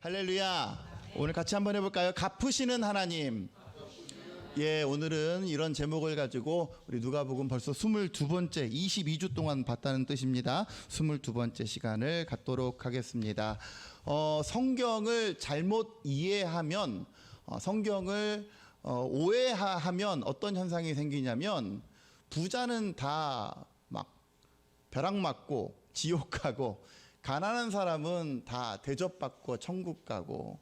할렐루야. 오늘 같이 한번 해볼까요? 갚으시는 하나님. 예, 오늘은 이런 제목을 가지고 우리 누가복음 벌써 22번째 22주 동안 봤다는 뜻입니다. 22번째 시간을 갖도록 하겠습니다. 성경을 잘못 이해하면 성경을 오해하면 어떤 현상이 생기냐면 부자는 다 막 벼락 맞고 지옥 가고 가난한 사람은 다 대접받고 천국 가고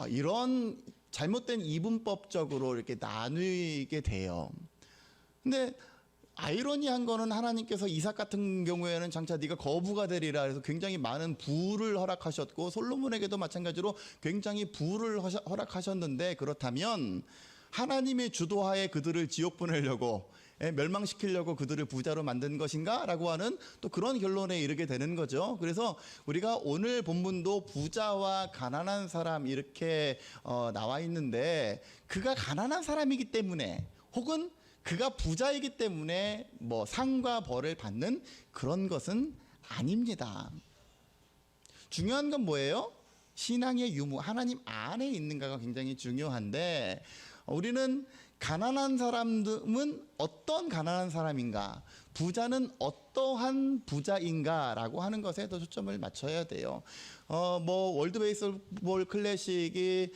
이런 잘못된 이분법적으로 이렇게 나누게 돼요. 근데 아이러니한 거는 하나님께서 이삭 같은 경우에는 장차 네가 거부가 되리라 해서 굉장히 많은 부를 허락하셨고 솔로몬에게도 마찬가지로 굉장히 부를 허락하셨는데, 그렇다면 하나님의 주도하에 그들을 지옥 보내려고 멸망시키려고 그들을 부자로 만든 것인가? 라고 하는 또 그런 결론에 이르게 되는 거죠. 그래서 우리가 오늘 본문도 부자와 가난한 사람 이렇게 나와 있는데, 그가 가난한 사람이기 때문에 혹은 그가 부자이기 때문에 뭐 상과 벌을 받는 그런 것은 아닙니다. 중요한 건 뭐예요? 신앙의 유무, 하나님 안에 있는가가 굉장히 중요한데, 우리는 가난한 사람은 어떤 가난한 사람인가, 부자는 어떠한 부자인가라고 하는 것에 더 초점을 맞춰야 돼요. 뭐 월드 베이스볼 클래식이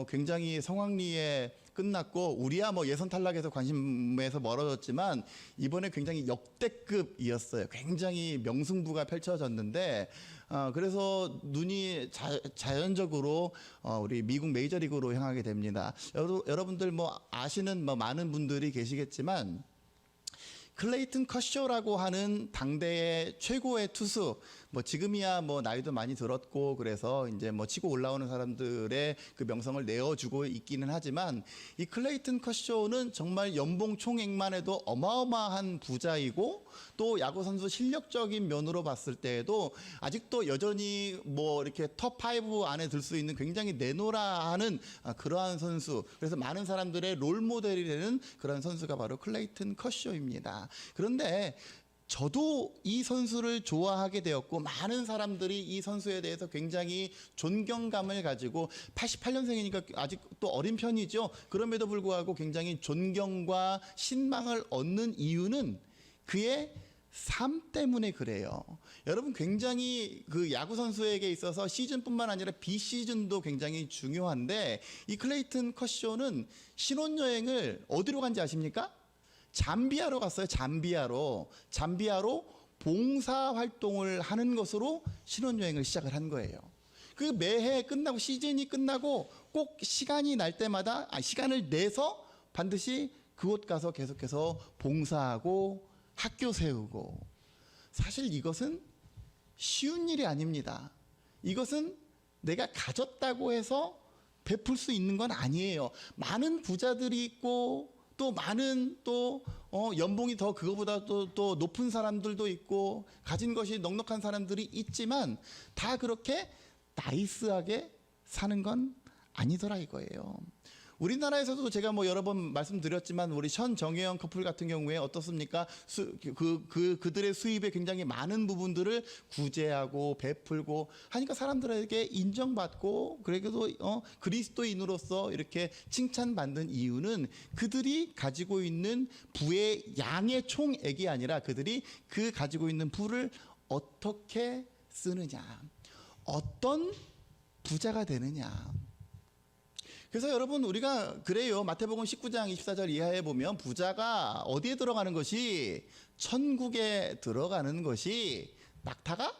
굉장히 성황리에 끝났고 우리야 뭐 예선 탈락해서 관심에서 멀어졌지만 이번에 굉장히 역대급이었어요. 굉장히 명승부가 펼쳐졌는데 그래서 눈이 자연적으로 우리 미국 메이저리그로 향하게 됩니다. 여러분들 뭐 아시는 뭐 많은 분들이 계시겠지만 클레이튼 커쇼라고 하는 당대의 최고의 투수, 뭐 지금이야 뭐 나이도 많이 들었고 그래서 이제 뭐 치고 올라오는 사람들의 그 명성을 내어주고 있기는 하지만, 이 클레이튼 커쇼는 정말 연봉 총액만 해도 어마어마한 부자이고 또 야구 선수 실력적인 면으로 봤을 때에도 아직도 여전히 뭐 이렇게 톱5 안에 들 수 있는 굉장히 내노라 하는 그러한 선수, 그래서 많은 사람들의 롤 모델이 되는 그런 선수가 바로 클레이튼 커쇼입니다. 그런데 저도 이 선수를 좋아하게 되었고 많은 사람들이 이 선수에 대해서 굉장히 존경감을 가지고, 88년생이니까 아직 또 어린 편이죠. 그럼에도 불구하고 굉장히 존경과 신망을 얻는 이유는 그의 삶 때문에 그래요. 여러분, 굉장히 그 야구 선수에게 있어서 시즌뿐만 아니라 비시즌도 굉장히 중요한데, 이 클레이튼 커쇼는 신혼여행을 어디로 간지 아십니까? 잠비아로 갔어요. 잠비아로 봉사활동을 하는 것으로 신혼여행을 시작을 한 거예요. 그 매해 끝나고 시즌이 끝나고 꼭 시간이 날 때마다 시간을 내서 반드시 그곳 가서 계속해서 봉사하고 학교 세우고, 사실 이것은 쉬운 일이 아닙니다. 이것은 내가 가졌다고 해서 베풀 수 있는 건 아니에요. 많은 부자들이 있고 또 많은 또 연봉이 더 그거보다 또 높은 사람들도 있고 가진 것이 넉넉한 사람들이 있지만 다 그렇게 나이스하게 사는 건 아니더라 이거예요. 우리나라에서도 제가 뭐 여러 번 말씀드렸지만 우리 션 정혜영 커플 같은 경우에 어떻습니까? 그들의 수입의 굉장히 많은 부분들을 구제하고 베풀고 하니까 사람들에게 인정받고, 그래도 그리스도인으로서 이렇게 칭찬받는 이유는 그들이 가지고 있는 부의 양의 총액이 아니라 그들이 그 가지고 있는 부를 어떻게 쓰느냐, 어떤 부자가 되느냐. 그래서 여러분, 우리가 그래요. 마태복음 19장 24절 이하에 보면 부자가 어디에 들어가는 것이, 천국에 들어가는 것이 낙타가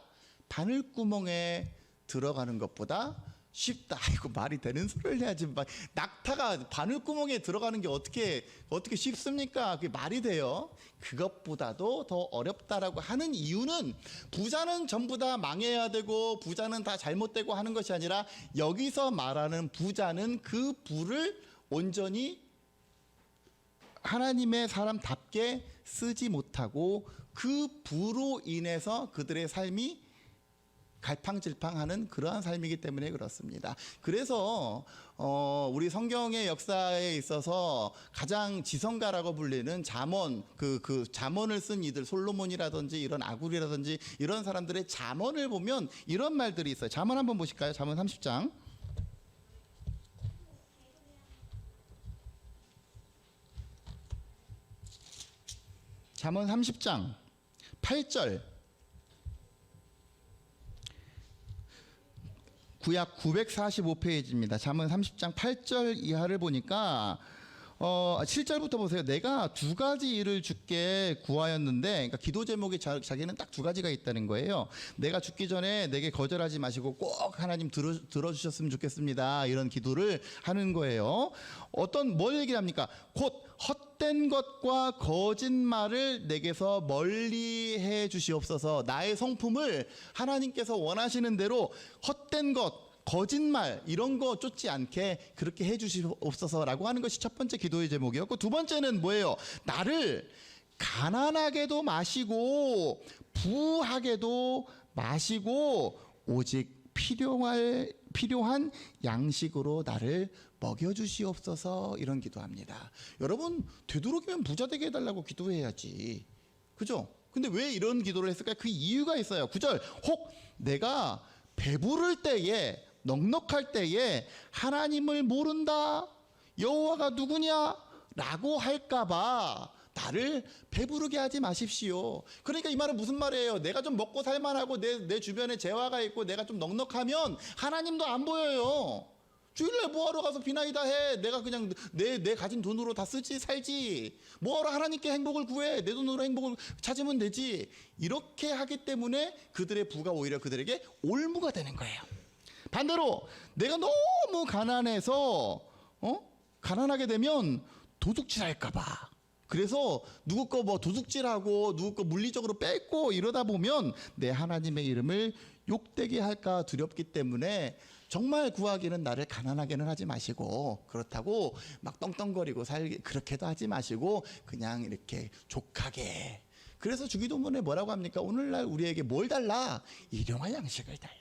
바늘구멍에 들어가는 것보다 쉽다. 아이고, 말이 되는 소리를 해야지. 낙타가 바늘구멍에 들어가는 게 어떻게 쉽습니까? 그게 말이 돼요? 그것보다도 더 어렵다라고 하는 이유는, 부자는 전부 다 망해야 되고 부자는 다 잘못되고 하는 것이 아니라, 여기서 말하는 부자는 그 부를 온전히 하나님의 사람답게 쓰지 못하고 그 부로 인해서 그들의 삶이 갈팡질팡하는 그러한 삶이기 때문에 그렇습니다. 그래서 우리 성경의 역사에 있어서 가장 지성가라고 불리는 잠언, 그 잠언을 쓴 이들, 솔로몬이라든지 이런 아굴이라든지 이런 사람들의 잠언을 보면 이런 말들이 있어요. 잠언 한번 보실까요? 잠언 30장. 잠언 30장 8절. 구약 945페이지입니다. 잠언 30장 8절 이하를 보니까 7절부터 보세요. 내가 두 가지 일을 주께 구하였는데, 그러니까 기도 제목이 자기는 딱 두 가지가 있다는 거예요. 내가 죽기 전에 내게 거절하지 마시고 꼭 하나님 들어주셨으면 좋겠습니다. 이런 기도를 하는 거예요. 뭘 얘기를 합니까? 곧 헛된 것과 거짓말을 내게서 멀리해 주시옵소서. 나의 성품을 하나님께서 원하시는 대로 헛된 것, 거짓말 이런 거 쫓지 않게 그렇게 해 주시옵소서라고 하는 것이 첫 번째 기도의 제목이었고, 두 번째는 뭐예요? 나를 가난하게도 마시고 부하게도 마시고 오직 필요한 양식으로 나를 먹여주시옵소서. 이런 기도합니다. 여러분, 되도록이면 부자 되게 해달라고 기도해야지, 그죠? 근데 왜 이런 기도를 했을까요? 그 이유가 있어요. 9절, 혹 내가 배부를 때에, 넉넉할 때에 하나님을 모른다, 여호와가 누구냐 라고 할까봐 나를 배부르게 하지 마십시오. 그러니까 이 말은 무슨 말이에요? 내가 좀 먹고 살만하고 내 주변에 재화가 있고 내가 좀 넉넉하면 하나님도 안 보여요. 주일날 뭐하러 가서 비나이다 해. 내가 그냥 내 가진 돈으로 다 쓰지, 살지. 뭐하러 하나님께 행복을 구해. 내 돈으로 행복을 찾으면 되지. 이렇게 하기 때문에 그들의 부가 오히려 그들에게 올무가 되는 거예요. 반대로 내가 너무 가난해서 가난하게 되면 도둑질할까 봐, 그래서 누구 거 도둑질하고 누구 거 물리적으로 뺏고 이러다 보면 내 하나님의 이름을 욕되게 할까 두렵기 때문에 정말 구하기는 나를 가난하게는 하지 마시고, 그렇다고 막 떵떵거리고 그렇게도 하지 마시고 그냥 이렇게 족하게. 그래서 주기도문에 뭐라고 합니까? 오늘날 우리에게 뭘 달라? 일용할 양식을 달라.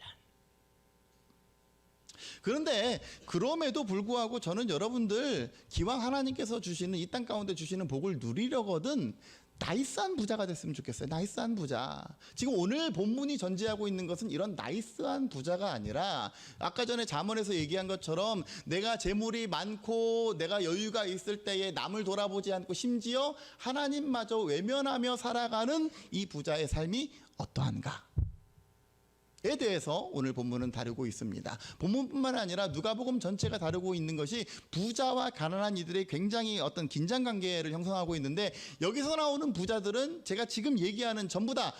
그런데 그럼에도 불구하고 저는 여러분들 기왕 하나님께서 주시는 이 땅 가운데 주시는 복을 누리려거든 나이스한 부자가 됐으면 좋겠어요. 나이스한 부자. 지금 오늘 본문이 전제하고 있는 것은 이런 나이스한 부자가 아니라 아까 전에 잠언에서 얘기한 것처럼 내가 재물이 많고 내가 여유가 있을 때에 남을 돌아보지 않고 심지어 하나님마저 외면하며 살아가는 이 부자의 삶이 어떠한가 에 대해서 오늘 본문은 다루고 있습니다. 본문뿐만 아니라 누가복음 전체가 다루고 있는 것이 부자와 가난한 이들의 굉장히 어떤 긴장 관계를 형성하고 있는데, 여기서 나오는 부자들은 제가 지금 얘기하는 전부 다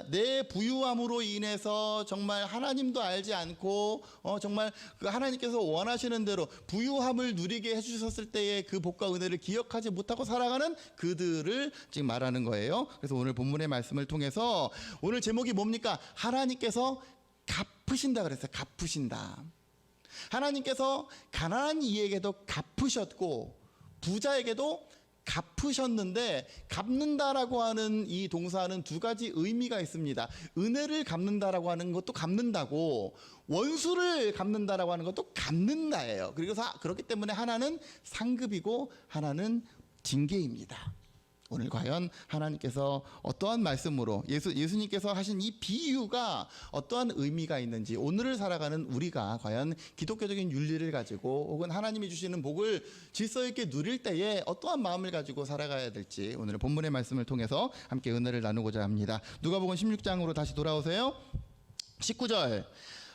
내 부유함으로 인해서 정말 하나님도 알지 않고 정말 그 하나님께서 원하시는 대로 부유함을 누리게 해주셨을 때의 그 복과 은혜를 기억하지 못하고 살아가는 그들을 지금 말하는 거예요. 그래서 오늘 본문의 말씀을 통해서 오늘 제목이 뭡니까? 하나님께서 갚으신다 그랬어요. 갚으신다. 하나님께서 가난한 이에게도 갚으셨고 부자에게도 갚으셨는데, 갚는다라고 하는 이 동사는 두 가지 의미가 있습니다. 은혜를 갚는다라고 하는 것도 갚는다고, 원수를 갚는다라고 하는 것도 갚는다예요. 그래서 그렇기 때문에 하나는 상급이고 하나는 징계입니다. 오늘 과연 하나님께서 어떠한 말씀으로 예수님께서 하신 이 비유가 어떠한 의미가 있는지, 오늘을 살아가는 우리가 과연 기독교적인 윤리를 가지고 혹은 하나님이 주시는 복을 질서 있게 누릴 때에 어떠한 마음을 가지고 살아가야 될지 오늘 본문의 말씀을 통해서 함께 은혜를 나누고자 합니다. 누가복음 16장으로 다시 돌아오세요. 19절,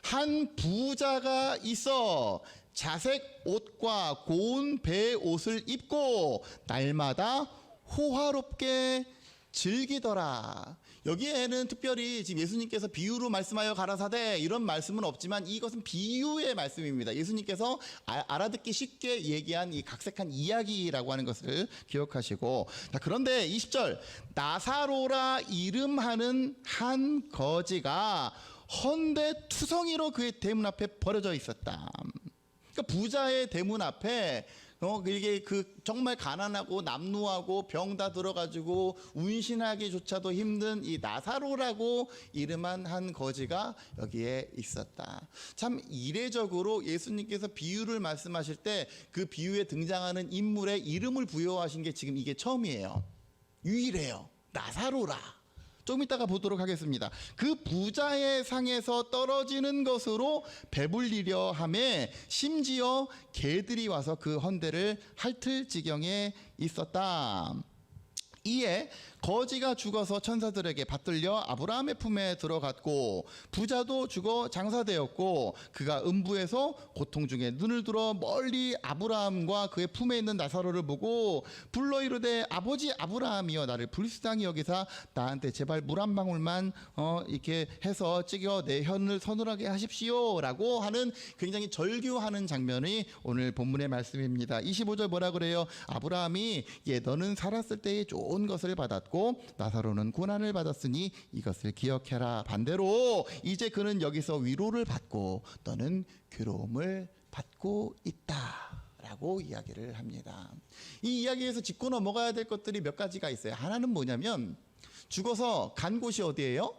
한 부자가 있어 자색 옷과 고운 배 옷을 입고 날마다 호화롭게 즐기더라. 여기에는 특별히 지금 예수님께서 비유로 말씀하여 가라사대 이런 말씀은 없지만 이것은 비유의 말씀입니다. 예수님께서 알아듣기 쉽게 얘기한 이 각색한 이야기라고 하는 것을 기억하시고, 그런데 20절, 나사로라 이름하는 한 거지가 헌데 투성이로 그의 대문 앞에 버려져 있었다. 그러니까 부자의 대문 앞에 이게 정말 가난하고 남루하고 병 다 들어가지고 운신하기조차도 힘든 이 나사로라고 이름한 한 거지가 여기에 있었다. 참 이례적으로 예수님께서 비유를 말씀하실 때 그 비유에 등장하는 인물의 이름을 부여하신 게 지금 이게 처음이에요. 유일해요. 나사로라. 좀 이따가 보도록 하겠습니다. 그 부자의 상에서 떨어지는 것으로 배불리려 하매 심지어 개들이 와서 그 헌대를 핥을 지경에 있었다. 이에 거지가 죽어서 천사들에게 받들려 아브라함의 품에 들어갔고 부자도 죽어 장사되었고 그가 음부에서 고통 중에 눈을 들어 멀리 아브라함과 그의 품에 있는 나사로를 보고 불러 이르되 아버지 아브라함이여 나를 불쌍히 여기사 나한테 제발 물 한 방울만 이렇게 해서 찍어 내 혀를 서늘하게 하십시오라고 하는 굉장히 절규하는 장면이 오늘 본문의 말씀입니다. 25절 뭐라 그래요? 아브라함이 너는 살았을 때에 좋은 것을 받았고 나사로는 고난을 받았으니 이것을 기억해라. 반대로 이제 그는 여기서 위로를 받고 너는 괴로움을 받고 있다 라고 이야기를 합니다. 이 이야기에서 짚고 넘어가야 될 것들이 몇 가지가 있어요. 하나는 뭐냐면 죽어서 간 곳이 어디예요?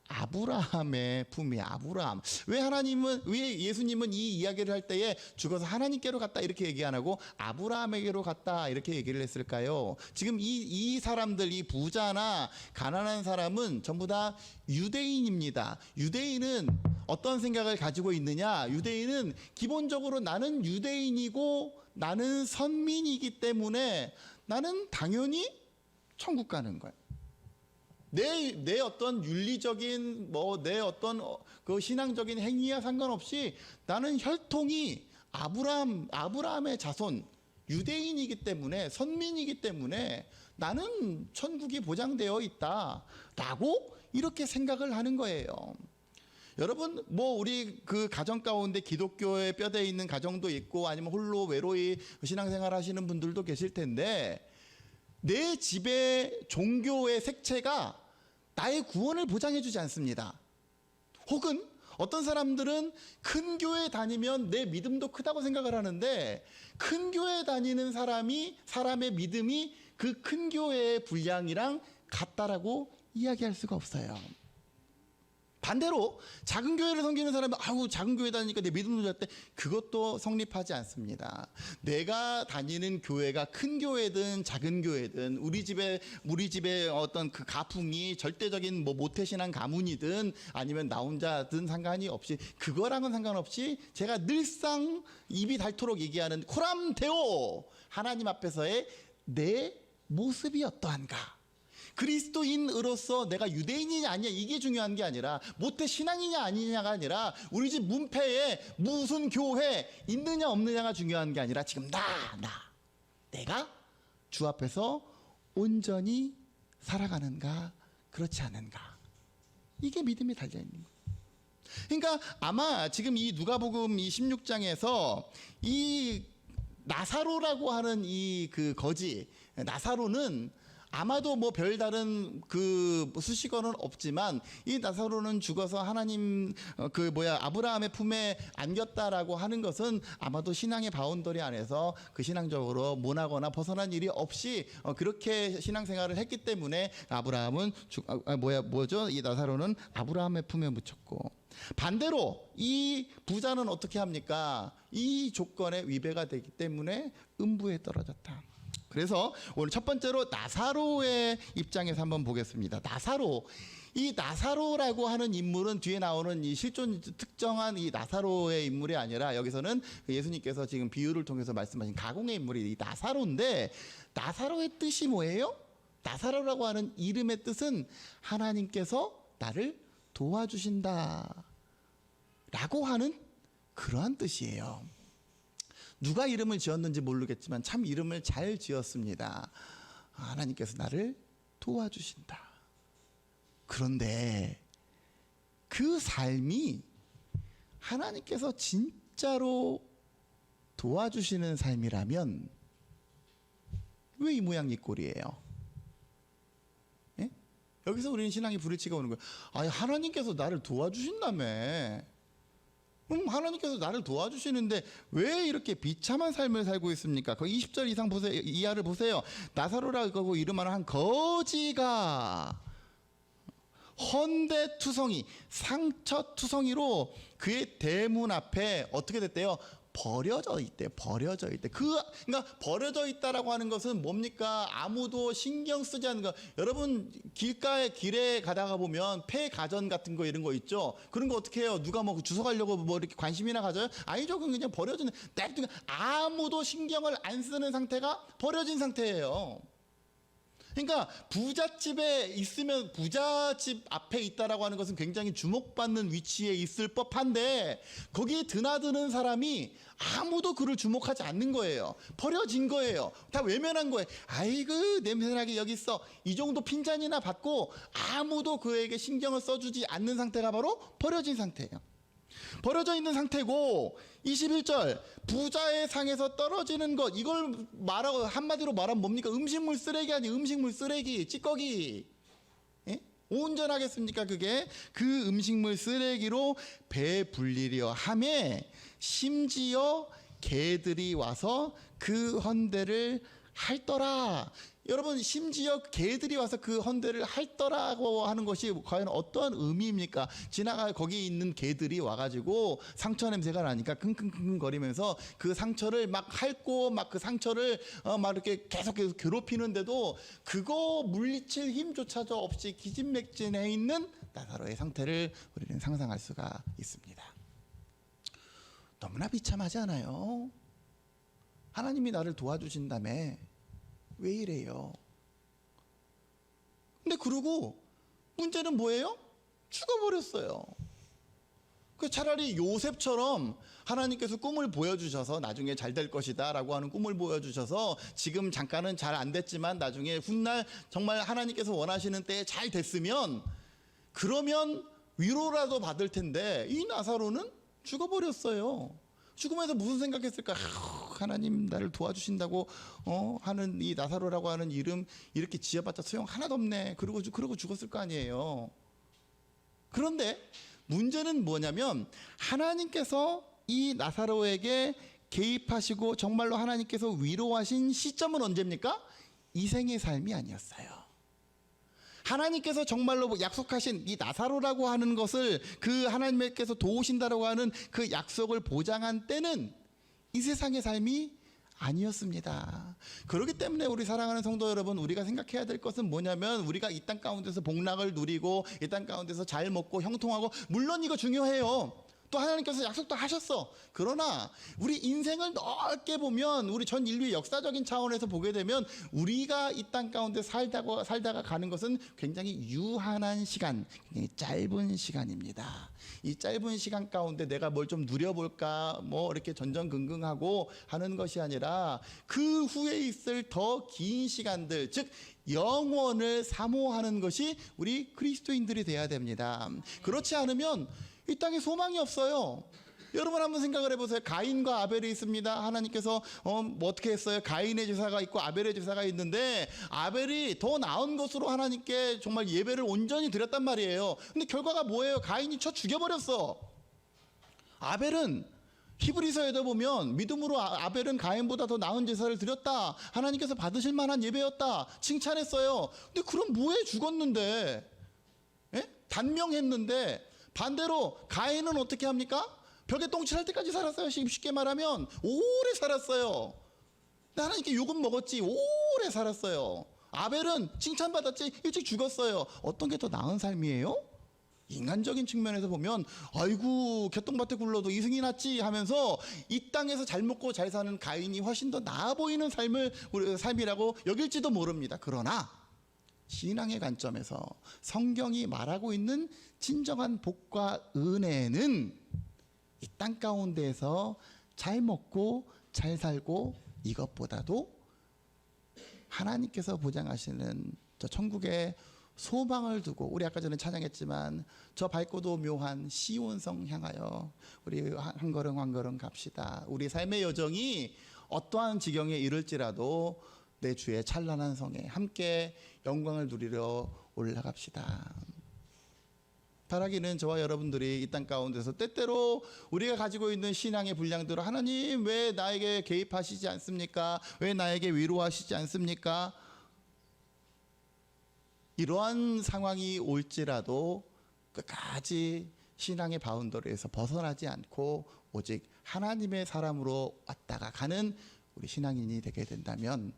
아브라함의 품이에요. 아브라함. 왜 예수님은 이 이야기를 할 때에 죽어서 하나님께로 갔다 이렇게 얘기 안 하고 아브라함에게로 갔다 이렇게 얘기를 했을까요? 지금 이 사람들, 이 부자나 가난한 사람은 전부 다 유대인입니다. 유대인은 어떤 생각을 가지고 있느냐? 유대인은 기본적으로 나는 유대인이고 나는 선민이기 때문에 나는 당연히 천국 가는 거예요. 내 어떤 윤리적인 내 어떤 그 신앙적인 행위와 상관없이 나는 혈통이 아브라함의 자손 유대인이기 때문에 선민이기 때문에 나는 천국이 보장되어 있다라고 이렇게 생각을 하는 거예요. 여러분 우리 그 가정 가운데 기독교에 뼈대 있는 가정도 있고 아니면 홀로 외로이 신앙생활 하시는 분들도 계실 텐데 내 집의 종교의 색채가 나의 구원을 보장해 주지 않습니다. 혹은 어떤 사람들은 큰 교회 다니면 내 믿음도 크다고 생각을 하는데 큰 교회 다니는 사람의 믿음이 그 큰 교회의 분량이랑 같다라고 이야기할 수가 없어요. 반대로 작은 교회를 섬기는 사람은 작은 교회 다니니까 내 믿음도 좋대. 그것도 성립하지 않습니다. 내가 다니는 교회가 큰 교회든 작은 교회든 우리 집에 어떤 그 가풍이 절대적인 모태신앙 가문이든 아니면 나 혼자든 상관이 없이 그거랑은 상관없이 제가 늘상 입이 닳도록 얘기하는 코람데오 하나님 앞에서의 내 모습이 어떠한가? 그리스도인으로서 내가 유대인이냐 아니냐 이게 중요한 게 아니라 모태 신앙이냐 아니냐가 아니라 우리 집 문패에 무슨 교회 있느냐 없느냐가 중요한 게 아니라 지금 내가 주 앞에서 온전히 살아가는가 그렇지 않은가 이게 믿음이 달려있는 거예요. 그러니까 아마 지금 이 누가복음 이 16장에서 이 나사로라고 하는 이 그 거지 나사로는 아마도 별다른 그 수식어는 없지만 이 나사로는 죽어서 하나님 아브라함의 품에 안겼다라고 하는 것은 아마도 신앙의 바운더리 안에서 그 신앙적으로 모나거나 벗어난 일이 없이 그렇게 신앙생활을 했기 때문에 아브라함은 이 나사로는 아브라함의 품에 묻혔고 반대로 이 부자는 어떻게 합니까? 이 조건에 위배가 되기 때문에 음부에 떨어졌다. 그래서 오늘 첫 번째로 나사로의 입장에서 한번 보겠습니다. 이 나사로라고 하는 인물은 뒤에 나오는 이 실존 특정한 이 나사로의 인물이 아니라 여기서는 예수님께서 지금 비유를 통해서 말씀하신 가공의 인물이 이 나사로인데 나사로의 뜻이 뭐예요? 나사로라고 하는 이름의 뜻은 하나님께서 나를 도와주신다 라고 하는 그러한 뜻이에요. 누가 이름을 지었는지 모르겠지만 참 이름을 잘 지었습니다. 하나님께서 나를 도와주신다. 그런데 그 삶이 하나님께서 진짜로 도와주시는 삶이라면 왜 이 모양 이 꼴이에요? 예? 여기서 우리는 신앙이 부딪히가 오는 거예요. 하나님께서 나를 도와주신다며. 하나님께서 나를 도와주시는데 왜 이렇게 비참한 삶을 살고 있습니까? 그 20절 이상 보세요. 이하를 보세요. 나사로라고 이름하는 한 거지가 헌데투성이, 상처투성이로 그의 대문 앞에 어떻게 됐대요? 버려져 있대. 버려져 있대. 그러니까 버려져 있다라고 하는 것은 뭡니까? 아무도 신경 쓰지 않는 거. 여러분 길에 가다가 보면 폐가전 같은 거 이런 거 있죠. 그런 거 어떻게 해요? 누가 뭐 주워 가려고 뭐 이렇게 관심이나 가져요? 아니죠. 그냥 버려지는. 아무도 신경을 안 쓰는 상태가 버려진 상태예요. 그러니까 부잣집에 있으면 부잣집 앞에 있다라고 하는 것은 굉장히 주목받는 위치에 있을 법한데 거기에 드나드는 사람이 아무도 그를 주목하지 않는 거예요. 버려진 거예요. 다 외면한 거예요. 아이고 냄새나게 여기 있어. 이 정도 핀잔이나 받고 아무도 그에게 신경을 써주지 않는 상태가 바로 버려진 상태예요. 버려져 있는 상태고 21절 부자의 상에서 떨어지는 것, 이걸 말하고 한마디로 말하면 뭡니까? 음식물 쓰레기 아니 음식물 쓰레기, 찌꺼기. 예? 온전하겠습니까? 그게 그 음식물 쓰레기로 배불리려 하매 심지어 개들이 와서 그 헌대를 핥더라. 여러분 심지어 개들이 와서 그 헌대를 핥더라고 하는 것이 과연 어떠한 의미입니까? 지나가 거기 있는 개들이 와가지고 상처 냄새가 나니까 킁킁킁 거리면서 그 상처를 막 핥고 막 그 상처를 막 이렇게 계속 괴롭히는데도 그거 물리칠 힘조차도 없이 기진맥진해 있는 나사로의 상태를 우리는 상상할 수가 있습니다. 너무나 비참하지 않아요? 하나님이 나를 도와주신다며 왜 이래요? 근데 그러고 문제는 뭐예요? 죽어버렸어요. 그 차라리 요셉처럼 하나님께서 꿈을 보여주셔서 나중에 잘 될 것이다 라고 하는 꿈을 보여주셔서 지금 잠깐은 잘 안 됐지만 나중에 훗날 정말 하나님께서 원하시는 때에 잘 됐으면 그러면 위로라도 받을 텐데 이 나사로는 죽어버렸어요. 죽으면서 무슨 생각했을까? 하나님 나를 도와주신다고 하는 이 나사로라고 하는 이름 이렇게 지어봤자 소용 하나도 없네. 그러고 죽었을 거 아니에요. 그런데 문제는 뭐냐면 하나님께서 이 나사로에게 개입하시고 정말로 하나님께서 위로하신 시점은 언제입니까? 이 생의 삶이 아니었어요. 하나님께서 정말로 약속하신 이 나사로라고 하는 것을 그 하나님께서 도우신다라고 하는 그 약속을 보장한 때는 이 세상의 삶이 아니었습니다. 그렇기 때문에 우리 사랑하는 성도 여러분, 우리가 생각해야 될 것은 뭐냐면 우리가 이 땅 가운데서 복락을 누리고 이 땅 가운데서 잘 먹고 형통하고 물론 이거 중요해요. 또 하나님께서 약속도 하셨어. 그러나 우리 인생을 넓게 보면 우리 전 인류의 역사적인 차원에서 보게 되면 우리가 이 땅 가운데 살다가 가는 것은 굉장히 유한한 시간, 굉장히 짧은 시간입니다. 이 짧은 시간 가운데 내가 뭘 좀 누려볼까 뭐 이렇게 전전긍긍하고 하는 것이 아니라 그 후에 있을 더 긴 시간들, 즉 영원을 사모하는 것이 우리 그리스도인들이 돼야 됩니다. 그렇지 않으면 이 땅에 소망이 없어요. 여러분 한번 생각을 해보세요. 가인과 아벨이 있습니다. 하나님께서 뭐 어떻게 했어요? 가인의 제사가 있고 아벨의 제사가 있는데 아벨이 더 나은 것으로 하나님께 정말 예배를 온전히 드렸단 말이에요. 근데 결과가 뭐예요? 가인이 쳐 죽여버렸어. 아벨은 히브리서에도 보면 믿음으로 아벨은 가인보다 더 나은 제사를 드렸다. 하나님께서 받으실 만한 예배였다. 칭찬했어요. 근데 그럼 뭐해? 죽었는데. 예? 단명했는데 반대로 가인은 어떻게 합니까? 벽에 똥칠할 때까지 살았어요. 쉽게 말하면 오래 살았어요. 근데 하나님께 욕은 먹었지 오래 살았어요. 아벨은 칭찬받았지 일찍 죽었어요. 어떤 게 더 나은 삶이에요? 인간적인 측면에서 보면 아이고 개똥밭에 굴러도 이승이 낫지 하면서 이 땅에서 잘 먹고 잘 사는 가인이 훨씬 더 나아 보이는 삶이라고 여길지도 모릅니다. 그러나 신앙의 관점에서 성경이 말하고 있는 진정한 복과 은혜는 이 땅 가운데에서 잘 먹고 잘 살고 이것보다도 하나님께서 보장하시는 저 천국의 소망을 두고 우리 아까 전에 찬양했지만 저 밝고도 묘한 시온성 향하여 우리 한 걸음 한 걸음 갑시다. 우리 삶의 여정이 어떠한 지경에 이를지라도 내 주의 찬란한 성에 함께 영광을 누리러 올라갑시다. 바라기는 저와 여러분들이 이 땅 가운데서 때때로 우리가 가지고 있는 신앙의 분량대로 하나님 왜 나에게 개입하시지 않습니까? 왜 나에게 위로하시지 않습니까? 이러한 상황이 올지라도 끝까지 신앙의 바운더리에서 벗어나지 않고 오직 하나님의 사람으로 왔다가 가는 우리 신앙인이 되게 된다면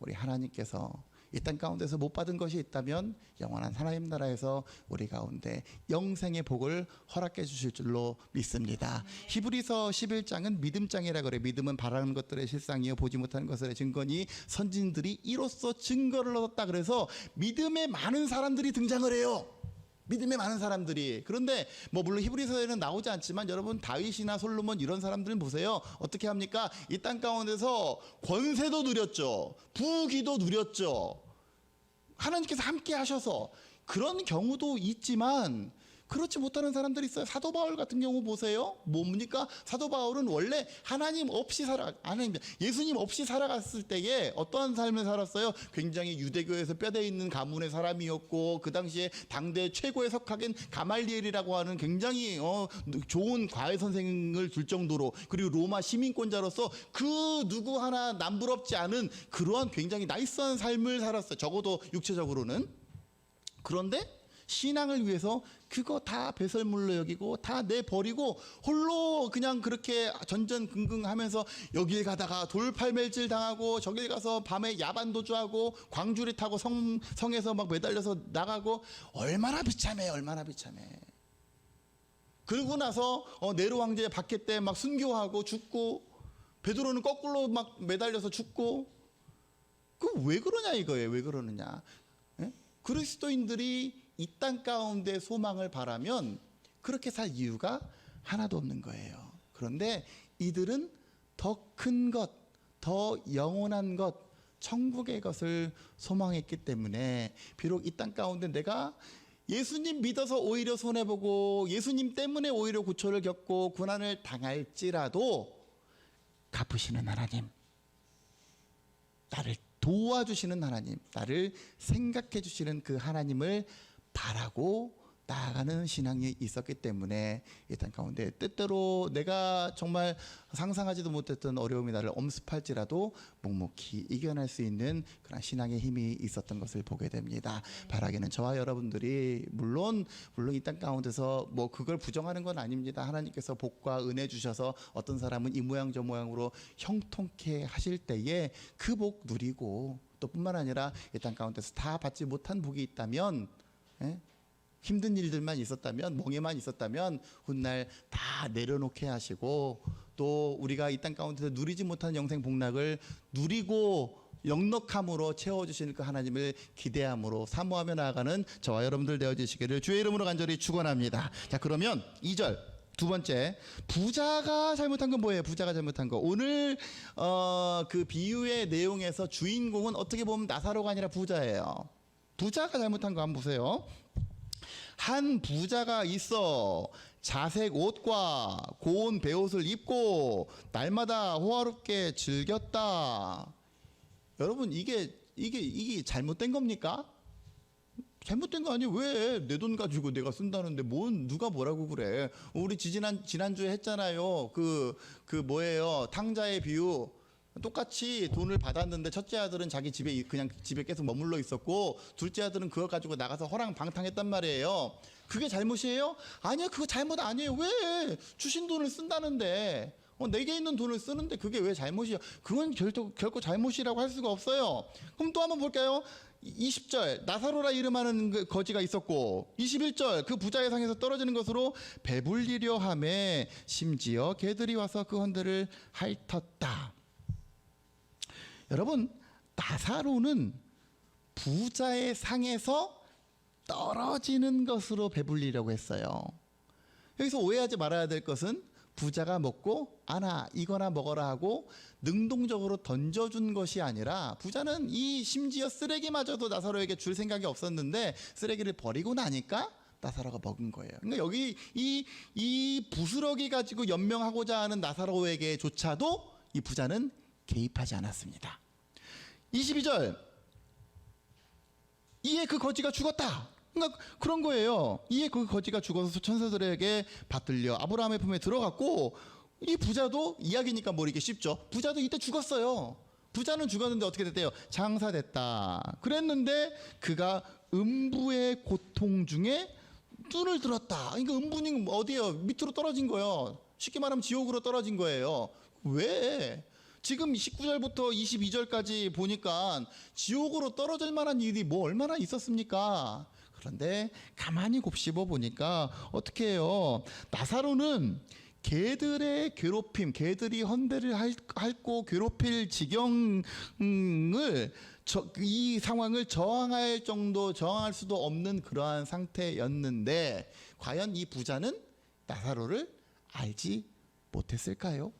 우리 하나님께서 이 땅 가운데서 못 받은 것이 있다면 영원한 하나님 나라에서 우리 가운데 영생의 복을 허락해 주실 줄로 믿습니다. 히브리서 11장은 믿음장이라 그래. 믿음은 바라는 것들의 실상이요 보지 못하는 것들의 증거니 선진들이 이로써 증거를 얻었다. 그래서 믿음에 많은 사람들이 등장을 해요. 믿음의 많은 사람들이. 그런데 뭐 물론 히브리서에는 나오지 않지만 여러분 다윗이나 솔로몬 이런 사람들은 보세요. 어떻게 합니까? 이 땅 가운데서 권세도 누렸죠. 부귀도 누렸죠. 하나님께서 함께 하셔서 그런 경우도 있지만 그렇지 못하는 사람들이 있어요. 사도 바울 같은 경우 보세요. 뭡니까? 사도 바울은 원래 예수님 없이 살아갔을 때에 어떠한 삶을 살았어요? 굉장히 유대교에서 뼈대 있는 가문의 사람이었고 그 당시에 당대 최고의 석학인 가말리엘이라고 하는 굉장히 좋은 과외 선생을 둘 정도로, 그리고 로마 시민권자로서 그 누구 하나 남부럽지 않은 그러한 굉장히 나이스한 삶을 살았어요. 적어도 육체적으로는. 그런데 신앙을 위해서 그거 다 배설물로 여기고 다 내버리고 홀로 그냥 그렇게 전전긍긍하면서 여길 가다가 돌팔매질 당하고 저길 가서 밤에 야반도주하고 광주리 타고 성에서 막 매달려서 나가고 얼마나 비참해. 그러고 나서 네로 황제 박해 때 막 순교하고 죽고 베드로는 거꾸로 막 매달려서 죽고 그 왜 그러냐 이거예요. 왜 그러느냐. 예? 그리스도인들이 이 땅 가운데 소망을 바라면 그렇게 살 이유가 하나도 없는 거예요. 그런데 이들은 더 큰 것, 더 영원한 것, 천국의 것을 소망했기 때문에 비록 이 땅 가운데 내가 예수님 믿어서 오히려 손해보고 예수님 때문에 오히려 고초를 겪고 고난을 당할지라도 갚으시는 하나님, 나를 도와주시는 하나님, 나를 생각해 주시는 그 하나님을 바라고 나아가는 신앙이 있었기 때문에 이 땅 가운데 때때로 내가 정말 상상하지도 못했던 어려움이 나를 엄습할지라도 묵묵히 이겨낼 수 있는 그런 신앙의 힘이 있었던 것을 보게 됩니다. 바라기는 저와 여러분들이 물론 이 땅 가운데서 뭐 그걸 부정하는 건 아닙니다. 하나님께서 복과 은혜 주셔서 어떤 사람은 이 모양 저 모양으로 형통케 하실 때에 그 복 누리고 또 뿐만 아니라 이 땅 가운데서 다 받지 못한 복이 있다면 힘든 일들만 있었다면, 멍에만 있었다면 훗날 다 내려놓게 하시고 또 우리가 이 땅 가운데서 누리지 못한 영생 복락을 누리고 넉넉함으로 채워주시는 그 하나님을 기대함으로 사모하며 나아가는 저와 여러분들 되어주시기를 주의 이름으로 간절히 축원합니다. 자, 그러면 2절 두 번째, 부자가 잘못한 건 뭐예요? 부자가 잘못한 거. 오늘 그 비유의 내용에서 주인공은 어떻게 보면 나사로가 아니라 부자예요. 부자가 잘못한 거 한번 보세요. 한 부자가 있어 자색 옷과 고운 베옷을 입고 날마다 호화롭게 즐겼다. 여러분 이게 잘못된 겁니까? 잘못된 거 아니에요. 왜 내 돈 가지고 내가 쓴다는데 누가 뭐라고 그래. 우리 지난주에 했잖아요. 그 뭐예요, 탕자의 비유. 똑같이 돈을 받았는데 첫째 아들은 자기 집에 그냥 집에 계속 머물러 있었고 둘째 아들은 그걸 가지고 나가서 허랑방탕했단 말이에요. 그게 잘못이에요? 아니요, 그거 잘못 아니에요. 왜 주신 돈을 쓴다는데 내게 있는 돈을 쓰는데 그게 왜 잘못이에요? 그건 결코 잘못이라고 할 수가 없어요. 그럼 또 한번 볼까요? 20절 나사로라 이름하는 그 거지가 있었고 21절 그 부자의 상에서 떨어지는 것으로 배불리려 하매 심지어 개들이 와서 그 헌들을 핥았다. 여러분, 나사로는 부자의 상에서 떨어지는 것으로 배불리려고 했어요. 여기서 오해하지 말아야 될 것은 부자가 먹고 아나 이거나 먹어라 하고 능동적으로 던져준 것이 아니라 부자는 이 심지어 쓰레기마저도 나사로에게 줄 생각이 없었는데 쓰레기를 버리고 나니까 나사로가 먹은 거예요. 그러니까 여기 이 부스러기 가지고 연명하고자 하는 나사로에게조차도 이 부자는 개입하지 않았습니다. 22절 이에 그 거지가 죽었다. 그러니까 그런 거예요. 이에 그 거지가 죽어서 천사들에게 받들려 아브라함의 품에 들어갔고, 이 부자도 이야기니까 모르기 쉽죠. 부자도 이때 죽었어요. 부자는 죽었는데 어떻게 됐대요? 장사됐다. 그랬는데 그가 음부의 고통 중에 눈을 들었다. 그러니까 음부는 어디예요? 밑으로 떨어진 거예요. 쉽게 말하면 지옥으로 떨어진 거예요. 왜? 지금 19절부터 22절까지 보니까 지옥으로 떨어질 만한 일이 뭐 얼마나 있었습니까? 그런데 가만히 곱씹어 보니까 어떻게 해요? 나사로는 개들의 괴롭힘, 개들이 헌대를 핥고 괴롭힐 지경을 이 상황을 저항할 수도 없는 그러한 상태였는데, 과연 이 부자는 나사로를 알지 못했을까요?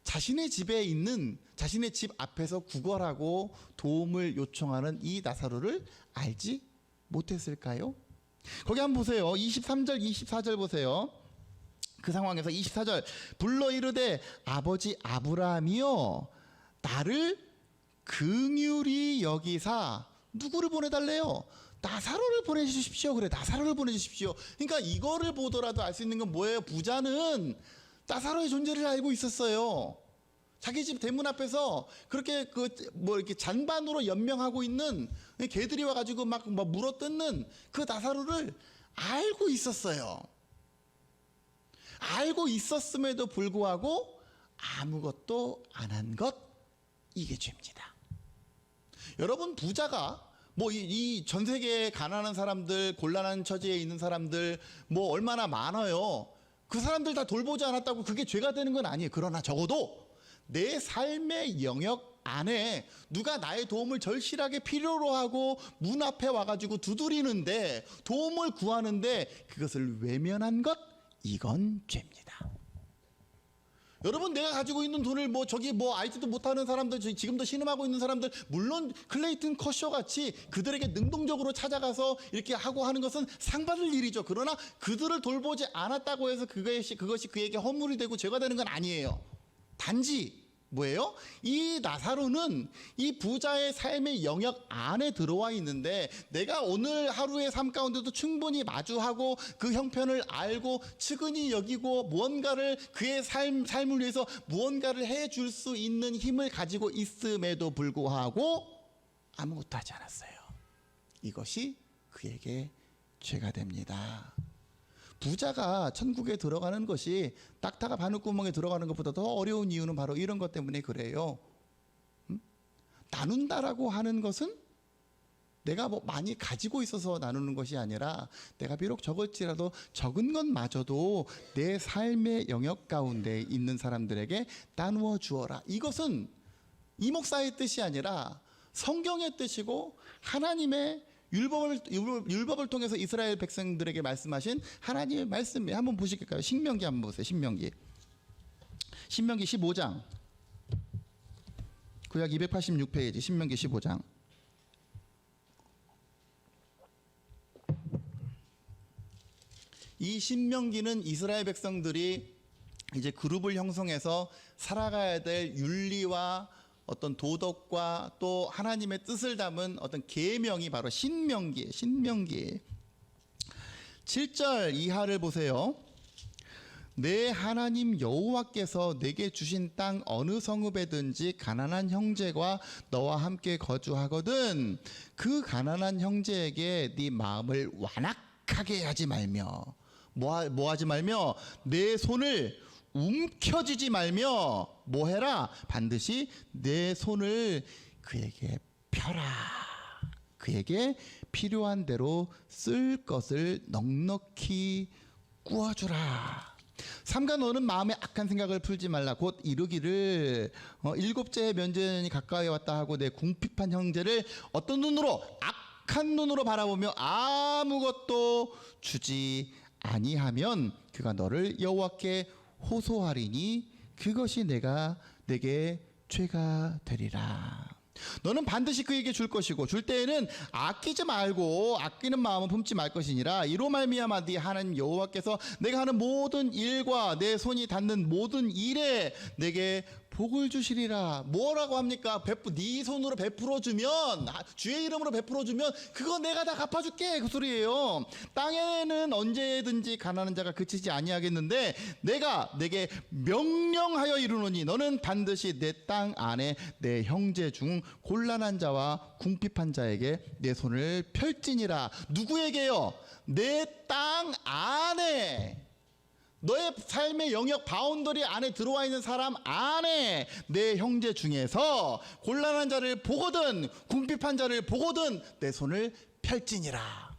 자신의 집에 있는, 자신의 집 앞에서 구걸하고 도움을 요청하는 이 나사로를 알지 못했을까요? 거기 한번 보세요. 23절 24절 보세요. 그 상황에서 24절, 불러 이르되 아버지 아브라함이여, 나를 긍휼히 여기사, 누구를 보내달래요? 나사로를 보내주십시오. 그래, 나사로를 보내주십시오. 그러니까 이거를 보더라도 알 수 있는 건 뭐예요? 부자는 나사로의 존재를 알고 있었어요. 자기 집 대문 앞에서 그렇게 이렇게 잔반으로 연명하고 있는 개들이 와가지고 막 물어 뜯는 그 나사로를 알고 있었어요. 알고 있었음에도 불구하고 아무것도 안 한 것, 이게 죄입니다. 여러분, 부자가 이 전 세계에 가난한 사람들, 곤란한 처지에 있는 사람들 얼마나 많아요. 그 사람들 다 돌보지 않았다고 그게 죄가 되는 건 아니에요. 그러나 적어도 내 삶의 영역 안에 누가 나의 도움을 절실하게 필요로 하고 문 앞에 와가지고 두드리는데, 도움을 구하는데 그것을 외면한 것, 이건 죄입니다. 여러분, 내가 가지고 있는 돈을 알지도 못하는 사람들, 지금도 신음하고 있는 사람들, 물론 클레이튼 커쇼 같이 그들에게 능동적으로 찾아가서 이렇게 하고 하는 것은 상받을 일이죠. 그러나 그들을 돌보지 않았다고 해서 그것이 그에게 허물이 되고 죄가 되는 건 아니에요. 단지 뭐예요? 이 나사로는 이 부자의 삶의 영역 안에 들어와 있는데, 내가 오늘 하루의 삶 가운데도 충분히 마주하고 그 형편을 알고 측은히 여기고 무언가를 그의 삶을 위해서 무언가를 해줄 수 있는 힘을 가지고 있음에도 불구하고 아무것도 하지 않았어요. 이것이 그에게 죄가 됩니다. 부자가 천국에 들어가는 것이 낙타가 바늘구멍에 들어가는 것보다 더 어려운 이유는 바로 이런 것 때문에 그래요. 나눈다라고 하는 것은 내가 많이 가지고 있어서 나누는 것이 아니라, 내가 비록 적을지라도 적은 것마저도 내 삶의 영역 가운데 있는 사람들에게 나누어 주어라. 이것은 이 목사의 뜻이 아니라 성경의 뜻이고, 하나님의 율법을 통해서 이스라엘 백성들에게 말씀하신 하나님의 말씀이에요. 한번 보실까요? 신명기 한번 보세요. 신명기 15장, 구약 286페이지, 신명기 15장. 이 신명기는 이스라엘 백성들이 이제 그룹을 형성해서 살아가야 될 윤리와 어떤 도덕과 또 하나님의 뜻을 담은 어떤 계명이 바로 신명기예요. 신명기 7절 이하를 보세요. 내 하나님 여호와께서 내게 주신 땅 어느 성읍에든지 가난한 형제가 너와 함께 거주하거든 그 가난한 형제에게 네 마음을 완악하게 하지 말며, 뭐 하지 말며, 내 손을 움켜쥐지 말며 뭐해라? 반드시 내 손을 그에게 펴라. 그에게 필요한 대로 쓸 것을 넉넉히 구워주라. 삼가 너는 마음에 악한 생각을 풀지 말라. 곧 이르기를 일곱째 면전이 가까이 왔다 하고 내 궁핍한 형제를 어떤 눈으로? 악한 눈으로 바라보며 아무것도 주지 아니하면 그가 너를 여호와께 호소하리니 그것이 내게 죄가 되리라. 너는 반드시 그에게 줄 것이고 줄 때에는 아끼지 말고 아끼는 마음은 품지 말 것이니라. 이로 말미암아 네 하나님 여호와께서 내가 하는 모든 일과 내 손이 닿는 모든 일에 내게 복을 주시리라. 뭐라고 합니까? 네 손으로 베풀어 주면, 주의 이름으로 베풀어 주면 그거 내가 다 갚아줄게, 그 소리예요. 땅에는 언제든지 가난한 자가 그치지 아니하겠는데 내가 내게 명령하여 이르노니 너는 반드시 내 땅 안에 내 형제 중 곤란한 자와 궁핍한 자에게 내 손을 펼지니라. 누구에게요? 내 땅 안에, 너의 삶의 영역 바운더리 안에 들어와 있는 사람 안에 내 형제 중에서 곤란한 자를 보거든 궁핍한 자를 보거든 내 손을 펼지니라.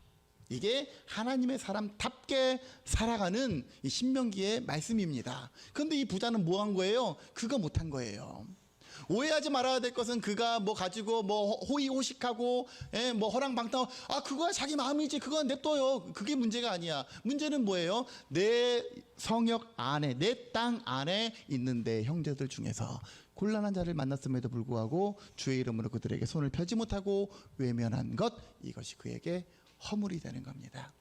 이게 하나님의 사람답게 살아가는 이 신명기의 말씀입니다. 그런데 이 부자는 뭐 한 거예요? 그거 못한 거예요. 오해하지 말아야 될 것은 그가 뭐 가지고 뭐 호의호식하고 뭐 허랑방탕, 그거야 자기 마음이지, 그건 냅둬요. 그게 문제가 아니야. 문제는 뭐예요? 내 성역 안에, 내 땅 안에 있는 내 형제들 중에서 곤란한 자를 만났음에도 불구하고 주의 이름으로 그들에게 손을 펴지 못하고 외면한 것, 이것이 그에게 허물이 되는 겁니다.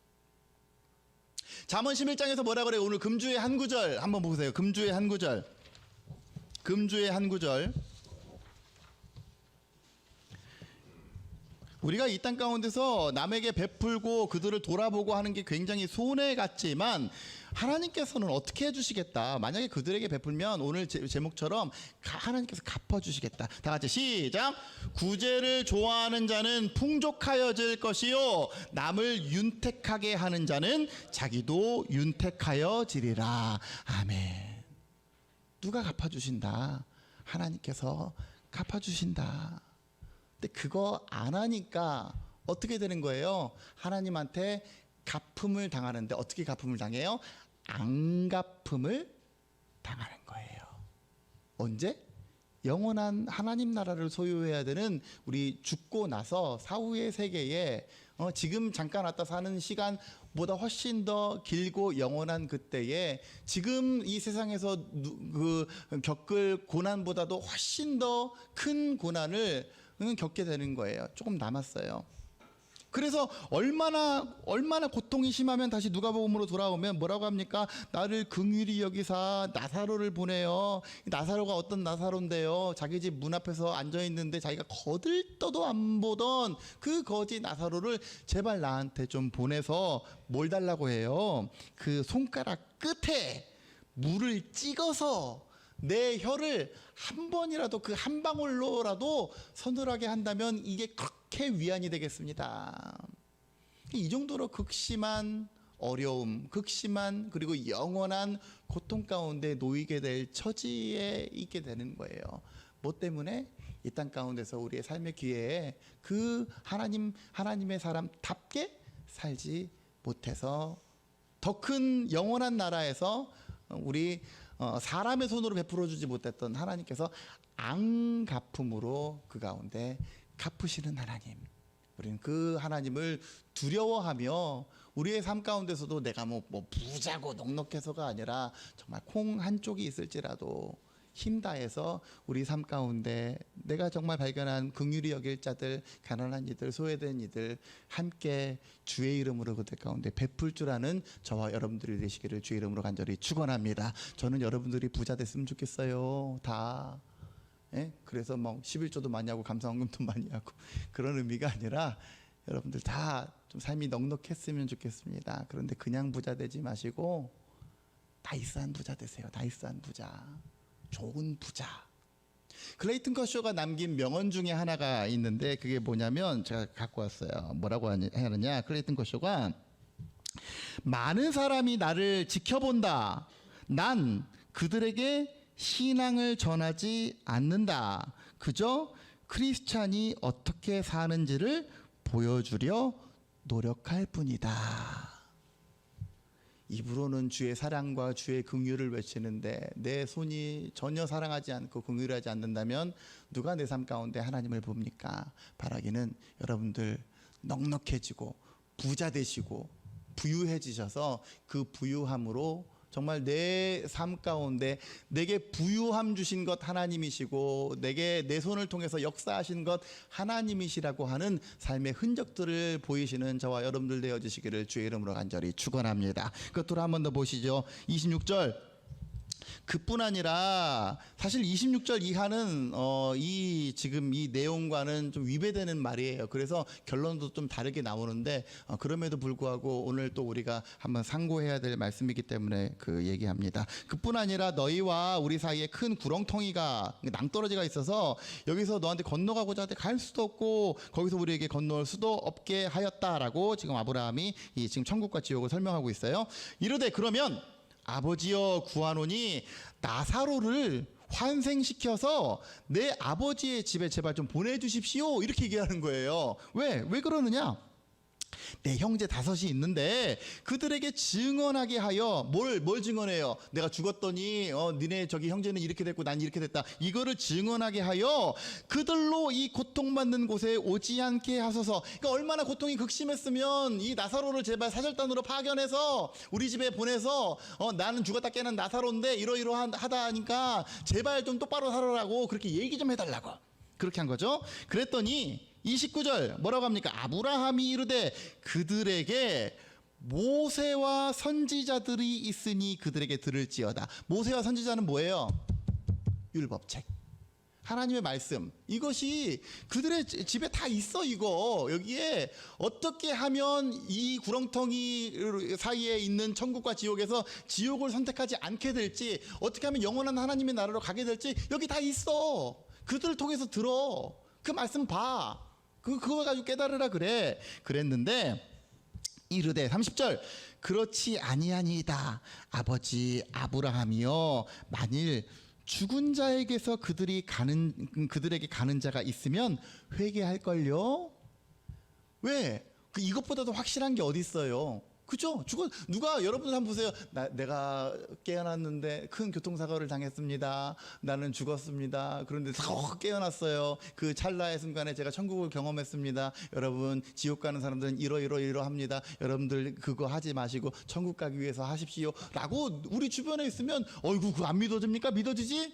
잠언 11장에서 뭐라 그래요? 오늘 금주의 한 구절 한번 보세요. 금주의 한 구절. 금주의 한 구절. 우리가 이 땅 가운데서 남에게 베풀고 그들을 돌아보고 하는 게 굉장히 손해 같지만 하나님께서는 어떻게 해주시겠다. 만약에 그들에게 베풀면 오늘 제목처럼 하나님께서 갚아주시겠다. 다 같이 시작. 구제를 좋아하는 자는 풍족하여질 것이요 남을 윤택하게 하는 자는 자기도 윤택하여지리라. 아멘. 누가 갚아주신다? 하나님께서 갚아주신다. 근데 그거 안 하니까 어떻게 되는 거예요? 하나님한테 갚음을 당하는데 어떻게 갚음을 당해요? 안 갚음을 당하는 거예요. 언제? 영원한 하나님 나라를 소유해야 되는 우리 죽고 나서 사후의 세계에 지금 잠깐 왔다 사는 시간보다 훨씬 더 길고 영원한 그때에 지금 이 세상에서 겪을 고난보다도 훨씬 더 큰 고난을 겪게 되는 거예요. 조금 남았어요. 그래서 얼마나 고통이 심하면 다시 누가복음으로 돌아오면 뭐라고 합니까? 나를 긍휼히 여기사 나사로를 보내요. 나사로가 어떤 나사로인데요? 자기 집 문 앞에서 앉아 있는데 자기가 거들떠도 안 보던 그 거지 나사로를 제발 나한테 좀 보내서 뭘 달라고 해요? 그 손가락 끝에 물을 찍어서 내 혀를 한 번이라도 그 한 방울로라도 서늘하게 한다면 이게 그렇게 위안이 되겠습니다. 이 정도로 극심한 어려움, 극심한 그리고 영원한 고통 가운데 놓이게 될 처지에 있게 되는 거예요. 뭐 때문에? 이 땅 가운데서 우리의 삶의 기회에 그 하나님의 사람답게 살지 못해서 더 큰 영원한 나라에서 우리 사람의 손으로 베풀어 주지 못했던 하나님께서 앙갚음으로 그 가운데 갚으시는 하나님. 우리는 그 하나님을 두려워하며 우리의 삶 가운데서도 내가 뭐 부자고 넉넉해서가 아니라 정말 콩 한 쪽이 있을지라도 힘다해서 우리 삶 가운데 내가 정말 발견한 긍휼히 여길 자들, 가난한 이들, 소외된 이들 함께 주의 이름으로 그들 가운데 베풀 줄 아는 저와 여러분들이 되시기를 주의 이름으로 간절히 축원합니다. 저는 여러분들이 부자 됐으면 좋겠어요. 다. 그래서 뭐 11조도 많이 하고 감사헌금도 많이 하고 그런 의미가 아니라 여러분들 다 좀 삶이 넉넉했으면 좋겠습니다. 그런데 그냥 부자 되지 마시고 나이스한 부자 되세요. 나이스한 부자. 좋은 부자. 클레이튼 커쇼가 남긴 명언 중에 하나가 있는데 그게 뭐냐면 제가 갖고 왔어요. 뭐라고 하느냐? 클레이튼 커쇼가 많은 사람이 나를 지켜본다. 난 그들에게 신앙을 전하지 않는다. 그저 크리스찬이 어떻게 사는지를 보여주려 노력할 뿐이다. 입으로는 주의 사랑과 주의 긍휼을 외치는데 내 손이 전혀 사랑하지 않고 긍휼하지 않는다면 누가 내 삶 가운데 하나님을 봅니까? 바라기는 여러분들 넉넉해지고 부자 되시고 부유해지셔서 그 부유함으로 정말 내 삶 가운데 내게 부유함 주신 것 하나님이시고 내게 내 손을 통해서 역사하신 것 하나님이시라고 하는 삶의 흔적들을 보이시는 저와 여러분들 되어주시기를 주의 이름으로 간절히 축원합니다. 그것으로 한 번 더 보시죠. 26절. 그뿐 아니라 사실 26절 이하는 지금 이 내용과는 좀 위배되는 말이에요. 그래서 결론도 좀 다르게 나오는데 그럼에도 불구하고 오늘 또 우리가 한번 상고해야 될 말씀이기 때문에 그 얘기합니다. 그뿐 아니라 너희와 우리 사이에 큰 구렁텅이가 낭떠러지가 있어서 여기서 너한테 건너가고자 하되 갈 수도 없고 거기서 우리에게 건너올 수도 없게 하였다라고 지금 아브라함이 이 지금 천국과 지옥을 설명하고 있어요. 이르되 그러면 아버지여 구하노니 나사로를 환생시켜서 내 아버지의 집에 제발 좀 보내주십시오 이렇게 얘기하는 거예요. 왜 그러느냐? 내 형제 5이 있는데 그들에게 증언하게 하여 뭘 증언해요? 내가 죽었더니 니네 저기 형제는 이렇게 됐고 난 이렇게 됐다. 이거를 증언하게 하여 그들로 이 고통받는 곳에 오지 않게 하소서. 그러니까 얼마나 고통이 극심했으면 이 나사로를 제발 사절단으로 파견해서 우리 집에 보내서 나는 죽었다 깨난 나사로인데 이러이러하다 하니까 제발 좀 똑바로 살아라고 그렇게 얘기 좀 해달라고 그렇게 한 거죠. 그랬더니 29절 뭐라고 합니까? 아브라함이 이르되 그들에게 모세와 선지자들이 있으니 그들에게 들을지어다. 모세와 선지자는 뭐예요? 율법책, 하나님의 말씀, 이것이 그들의 집에 다 있어. 이거 여기에 어떻게 하면 이 구렁텅이 사이에 있는 천국과 지옥에서 지옥을 선택하지 않게 될지, 어떻게 하면 영원한 하나님의 나라로 가게 될지 여기 다 있어. 그들을 통해서 들어. 그 말씀 봐. 그거 가지고 깨달으라 그래. 그랬는데 이르되 30절 그렇지 아니하니이다. 아버지 아브라함이여 만일 죽은 자에게서 그들에게 가는 자가 있으면 회개할걸요. 왜? 이것보다도 확실한 게 어디 있어요? 그죠? 누가 여러분들 한번 보세요. 내가 깨어났는데 큰 교통사고를 당했습니다. 나는 죽었습니다. 그런데 깨어났어요. 그 찰나의 순간에 제가 천국을 경험했습니다. 여러분 지옥 가는 사람들은 이러합니다. 여러분들 그거 하지 마시고 천국 가기 위해서 하십시오 라고 우리 주변에 있으면 어이구 그거 안 믿어집니까? 믿어지지?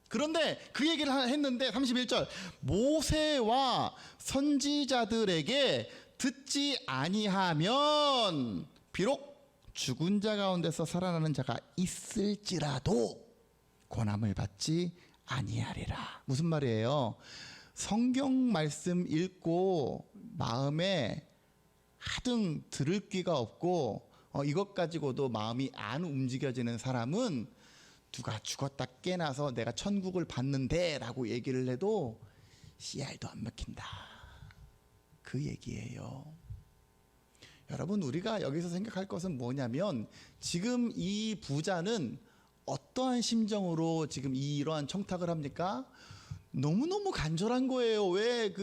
그런데 그 얘기를 했는데 31절 모세와 선지자들에게 듣지 아니하면 비록 죽은 자 가운데서 살아나는 자가 있을지라도 권함을 받지 아니하리라. 무슨 말이에요? 성경 말씀 읽고 마음에 하등 들을 귀가 없고 이것 가지고도 마음이 안 움직여지는 사람은 누가 죽었다 깨나서 내가 천국을 받는데 라고 얘기를 해도 씨알도 안 먹힌다. 그 얘기예요. 여러분 우리가 여기서 생각할 것은 뭐냐면 지금 이 부자는 어떠한 심정으로 지금 이러한 청탁을 합니까? 너무너무 간절한 거예요. 왜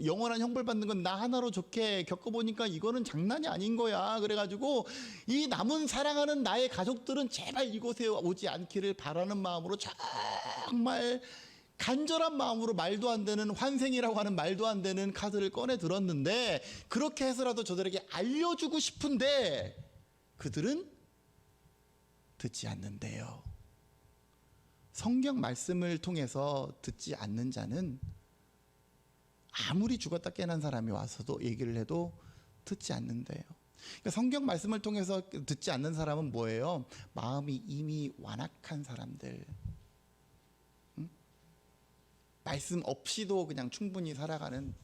영원한 형벌 받는 건 나 하나로 좋게 겪어보니까 이거는 장난이 아닌 거야. 그래가지고 이 남은 사랑하는 나의 가족들은 제발 이곳에 오지 않기를 바라는 마음으로 정말 간절한 마음으로 말도 안 되는 환생이라고 하는 말도 안 되는 카드를 꺼내 들었는데 그렇게 해서라도 저들에게 알려주고 싶은데 그들은 듣지 않는데요. 성경 말씀을 통해서 듣지 않는 자는 아무리 죽었다 깨난 사람이 와서도 얘기를 해도 듣지 않는데요. 그러니까 성경 말씀을 통해서 듣지 않는 사람은 뭐예요? 마음이 이미 완악한 사람들, 말씀 없이도 그냥 충분히 살아가는,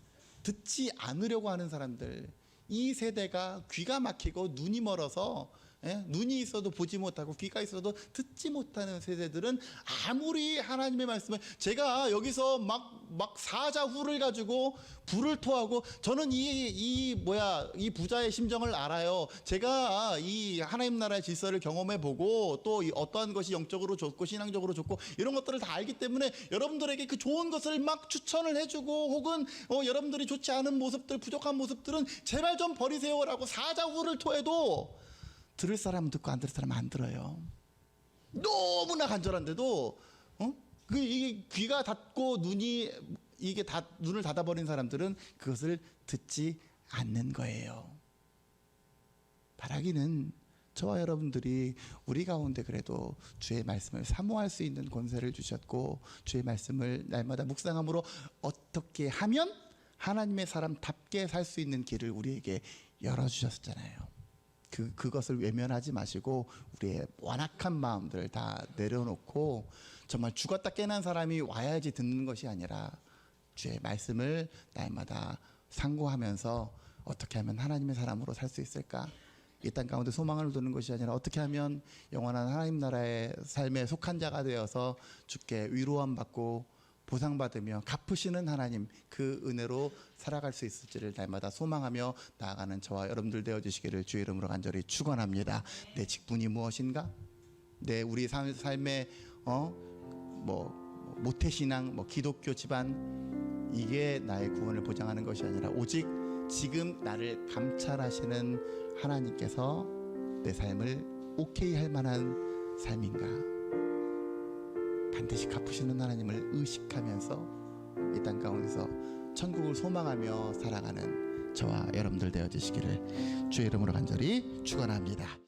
듣지 않으려고 하는 사람들. 이 세대가 귀가 막히고 눈이 멀어서 눈이 있어도 보지 못하고 귀가 있어도 듣지 못하는 세대들은 아무리 하나님의 말씀을, 제가 여기서 막 사자후를 가지고 불을 토하고, 저는 이 부자의 심정을 알아요. 제가 이 하나님 나라의 질서를 경험해 보고 또 어떠한 것이 영적으로 좋고 신앙적으로 좋고 이런 것들을 다 알기 때문에 여러분들에게 그 좋은 것을 막 추천을 해주고, 혹은 여러분들이 좋지 않은 모습들, 부족한 모습들은 제발 좀 버리세요라고 사자후를 토해도 들을 사람은 듣고 안 들을 사람은 안 들어요. 너무나 간절한데도 이게 귀가 닫고 눈을 닫아버린 사람들은 그것을 듣지 않는 거예요. 바라기는 저와 여러분들이 우리 가운데 그래도 주의 말씀을 사모할 수 있는 권세를 주셨고, 주의 말씀을 날마다 묵상함으로 어떻게 하면 하나님의 사람답게 살 수 있는 길을 우리에게 열어주셨잖아요. 그것을 외면하지 마시고 우리의 완악한 마음들 다 내려놓고 정말 죽었다 깨난 사람이 와야지 듣는 것이 아니라 주의 말씀을 날마다 상고하면서 어떻게 하면 하나님의 사람으로 살 수 있을까? 이 땅 가운데 소망을 두는 것이 아니라 어떻게 하면 영원한 하나님 나라의 삶에 속한 자가 되어서 주께 위로함 받고 보상받으며 갚으시는 하나님, 그 은혜로 살아갈 수 있을지를 날마다 소망하며 나아가는 저와 여러분들 되어주시기를 주의 이름으로 간절히 축원합니다. 내 직분이 무엇인가? 우리 삶의 모태신앙, 기독교 집안, 이게 나의 구원을 보장하는 것이 아니라 오직 지금 나를 감찰하시는 하나님께서 내 삶을 오케이 할 만한 삶인가? 반드시 갚으시는 하나님을 의식하면서 이 땅 가운데서 천국을 소망하며 살아가는 저와 여러분들 되어주시기를 주의 이름으로 간절히 축원합니다.